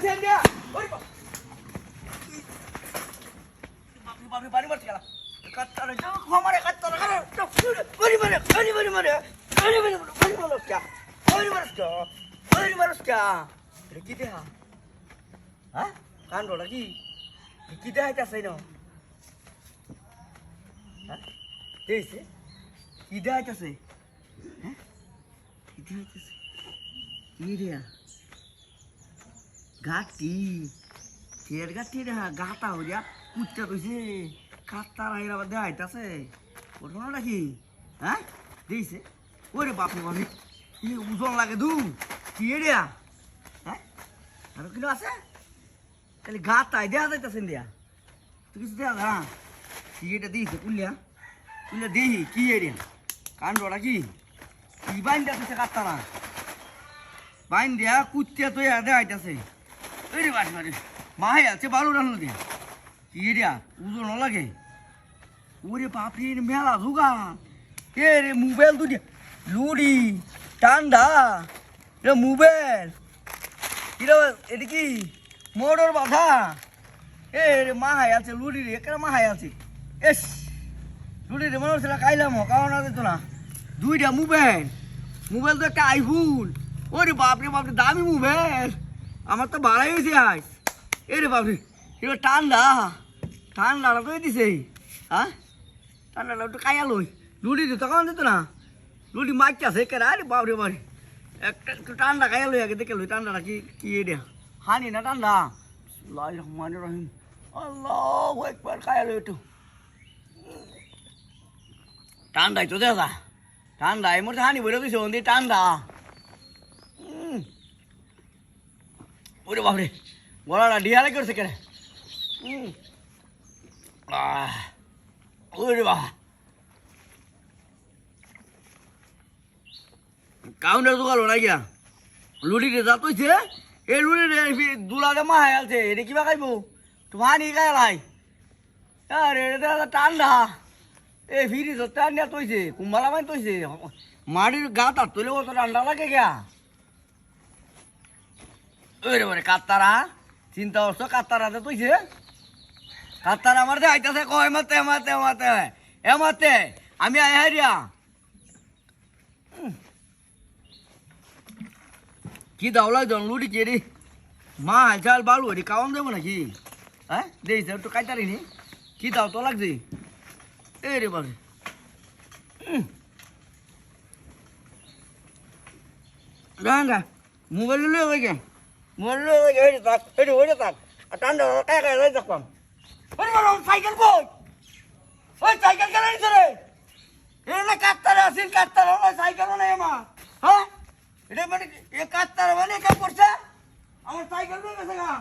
সেন দিয়া ওরে বাপরে বাড়ি মারতে গেল কাটতারে যাও আমারে কাটতারে ওরে মারে এটা কি দেহা হ্যাঁ কাণ্ডটা কি দেখাইতেছে না হ্যাঁ দেখছে কি দেখাইতেছে হ্যাঁ কি দেখাইতেছে কি রে গাটি ফের গাটি রে গাটা হয়ে যা কুচ্চা কইছে কাটতার আইরা আবার দেখাইতেছে ঘটনা নাকি হ্যাঁ দেখছে ওরে বাপরে বাপরে কি ওজন লাগে দু কি রে হ্যাঁ আর কিলো আছে খালি গাতাই দেয়া যাইতেছেন দিয়া তুই কিছু দেয়া না কি এটা দিয়েছে কুলিয়া দেখি কি এরিয়া কাণ্ডটা কি বাইন দিতেছে কাটতারা বাইন দিয়া কুত্তিয়া তো দেখাইতেছে ওরে বাস বাড়ি মাহে আছে বারো রান্না দিয়া কি এরিয়া ওজন লাগে ওরে বাপরে মেলা জোগান এ রে মোবাইল দুটি লুডি ঠান্ডা রে মোবাইল কিরা এটা কি মোটর বাধা এ রে মাহাই আছে লুডি রে একেবারে মাহাই আছে এস লুডি রে মনে হচ্ছিল কাইলাম কারণ আছে তো না দুইটা মোবাইল তো একটা আইফোন ওরে বাপরে বাপরে দামি মোবাইল আমার তো ভাড়াই হয়েছে আজ এ রে বাপরে এবার ঠান্ডাটা তো দিছে হ্যাঁ ঠান্ডাটা একটু কাইয়া লই লুডি দিত কারণ দিত না লুডি মারতে আছে কেরা আরে বাপরে বাপরে একটা একটু ঠান্ডা খাইয়া লই আগে দেখে লই ঠান্ডাটা কি এটা হানি না ঠান্ডা আল্লাহ রহমান রহিম আল্লাহু আকবার খাইয়া লই একটু ঠান্ডাই তো দেখা ঠান্ডা এই মধ্যে হানি বলে দিছে ওন্দি ঠান্ডা ওরে বাপরে গলাটা ডিহারে করছে কেন ওরে বাবা কাউন্টার দোকান না গিয়া লুডিতে যা তৈছে এই লুডিতে দুলাতে মাহাই আছে এটা কিবা খাইব তোমার নি খাই লাই আরে এটা ঠান্ডা এ ফিরি তো ঠান্ডা তৈছে কুম্বালা মাই তৈছে মাটির গা তার তুলে তো ঠান্ডা লাগে গিয়া ওরে বরে কাত্তারা চিন্তা করছো কাত্তারাতে তৈছে কাত্তারা আমার যে আইতাছে কয় এমাতে আমি আই হারিয়া কি দাও লাগজন লুডি কে রে মা চাল বালু রে কাউন দেবো নাকি হ্যাঁ দেখছি একটু কাইতারি নি কি দাও তো লাগছে এ রে বারে গাঙ্গা মোবাইল লয়ে গেছে মোবাইল লয়ে গেছে থাক ওইটা থাক ঠান্ডা কায় লই যাকম ওই বড় সাইকেল কই ওই সাইকেল কেন নিছ রে এ না কাটতারা আসিন কাটতারা সাইকেল না আমার হ্যাঁ এটা মানে এ কাটতারা মানে কে করছে আমার সাইকেল নিয়ে গেছে গা